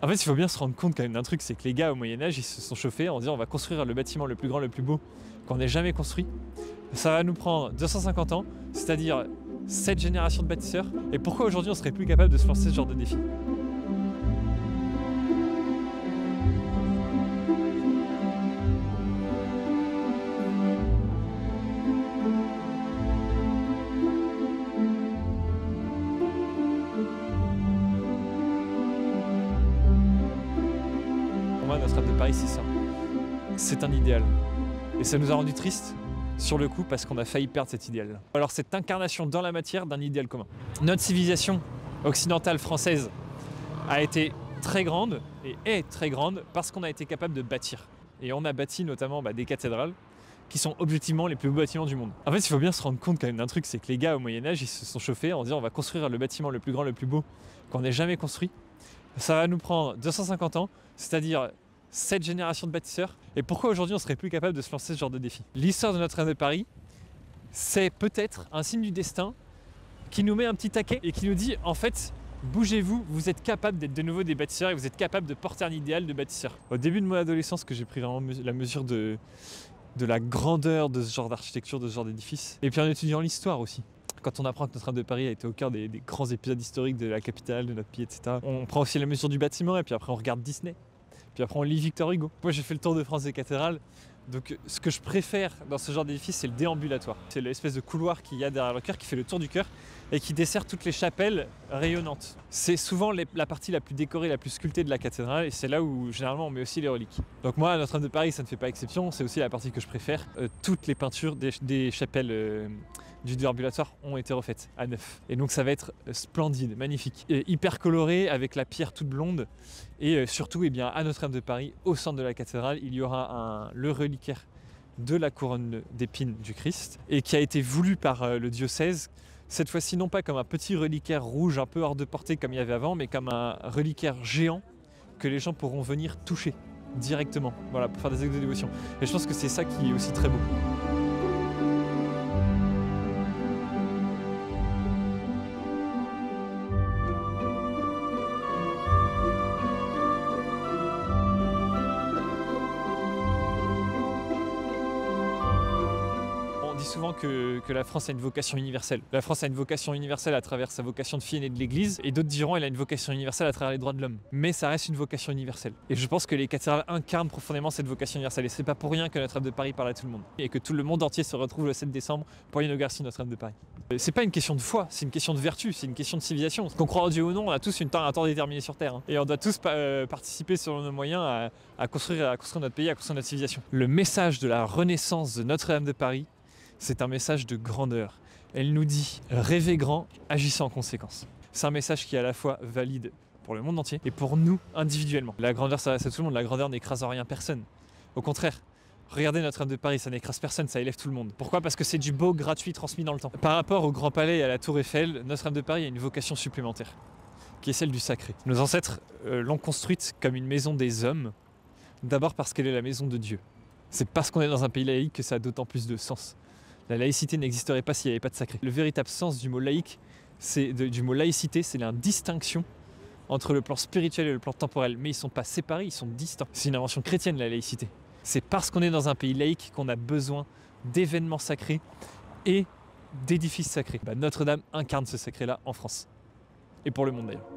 En fait, il faut bien se rendre compte quand même d'un truc, c'est que les gars au Moyen-Âge, ils se sont chauffés en disant on va construire le bâtiment le plus grand, le plus beau qu'on ait jamais construit. Ça va nous prendre 250 ans, c'est-à-dire 7 générations de bâtisseurs. Et pourquoi aujourd'hui on serait plus capable de se lancer ce genre de défi? Pour moi, Notre-Dame de Paris, c'est ça. C'est un idéal. Et ça nous a rendu tristes sur le coup parce qu'on a failli perdre cet idéal-là. Alors cette incarnation dans la matière d'un idéal commun. Notre civilisation occidentale française a été très grande et est très grande parce qu'on a été capable de bâtir. Et on a bâti notamment des cathédrales qui sont objectivement les plus beaux bâtiments du monde. En fait, il faut bien se rendre compte quand même d'un truc, c'est que les gars au Moyen-Âge, ils se sont chauffés en disant on va construire le bâtiment le plus grand, le plus beau qu'on ait jamais construit. Ça va nous prendre 250 ans, c'est-à-dire 7 générations de bâtisseurs. Et pourquoi aujourd'hui on serait plus capable de se lancer ce genre de défi? L'histoire de Notre-Dame de Paris, c'est peut-être un signe du destin qui nous met un petit taquet et qui nous dit en fait, bougez-vous, vous êtes capable d'être de nouveau des bâtisseurs et vous êtes capable de porter un idéal de bâtisseur. Au début de mon adolescence, que j'ai pris vraiment la mesure de la grandeur de ce genre d'architecture, de ce genre d'édifice. Et puis en étudiant l'histoire aussi. Quand on apprend que Notre-Dame de Paris a été au cœur des grands épisodes historiques de la capitale, de notre pays, etc. On prend aussi la mesure du bâtiment et puis après on regarde Disney. Puis après on lit Victor Hugo. Moi j'ai fait le tour de France des cathédrales. Donc ce que je préfère dans ce genre d'édifice, c'est le déambulatoire. C'est l'espèce de couloir qu'il y a derrière le chœur qui fait le tour du chœur et qui dessert toutes les chapelles rayonnantes. C'est souvent la partie la plus décorée, la plus sculptée de la cathédrale et c'est là où généralement on met aussi les reliques. Donc moi à Notre-Dame de Paris ça ne fait pas exception, c'est aussi la partie que je préfère. Toutes les peintures des chapelles du déambulatoire ont été refaites à neuf. Et donc ça va être splendide, magnifique, et hyper coloré avec la pierre toute blonde. Et surtout à Notre-Dame de Paris, au centre de la cathédrale, il y aura le reliquaire de la couronne d'épines du Christ et qui a été voulu par le diocèse. Cette fois-ci non pas comme un petit reliquaire rouge un peu hors de portée comme il y avait avant, mais comme un reliquaire géant que les gens pourront venir toucher directement, voilà, pour faire des actes de dévotion. Et je pense que c'est ça qui est aussi très beau. On dit souvent que la France a une vocation universelle. La France a une vocation universelle à travers sa vocation de fille aînée de l'Église, et d'autres diront qu'elle a une vocation universelle à travers les droits de l'homme. Mais ça reste une vocation universelle. Et je pense que les cathédrales incarnent profondément cette vocation universelle. Et c'est pas pour rien que Notre-Dame de Paris parle à tout le monde. Et que tout le monde entier se retrouve le 7 décembre pour l'inauguration de Notre-Dame de Paris. C'est pas une question de foi, c'est une question de vertu, c'est une question de civilisation. Qu'on croit en Dieu ou non, on a tous un temps déterminé sur Terre. Et on doit tous participer selon nos moyens à construire notre pays, à construire notre civilisation. Le message de la renaissance de Notre-Dame de Paris, c'est un message de grandeur. Elle nous dit « rêvez grand, agissez en conséquence ». C'est un message qui est à la fois valide pour le monde entier et pour nous individuellement. La grandeur, ça reste à tout le monde, la grandeur n'écrase en rien personne. Au contraire, regardez Notre-Dame de Paris, ça n'écrase personne, ça élève tout le monde. Pourquoi? Parce que c'est du beau, gratuit, transmis dans le temps. Par rapport au Grand Palais et à la Tour Eiffel, Notre-Dame de Paris a une vocation supplémentaire, qui est celle du sacré. Nos ancêtres l'ont construite comme une maison des hommes, d'abord parce qu'elle est la maison de Dieu. C'est parce qu'on est dans un pays laïque que ça a d'autant plus de sens. La laïcité n'existerait pas s'il n'y avait pas de sacré. Le véritable sens du mot laïque, du mot laïcité, c'est la distinction entre le plan spirituel et le plan temporel. Mais ils ne sont pas séparés, ils sont distants. C'est une invention chrétienne, la laïcité. C'est parce qu'on est dans un pays laïque qu'on a besoin d'événements sacrés et d'édifices sacrés. Notre-Dame incarne ce sacré-là en France. Et pour le monde d'ailleurs.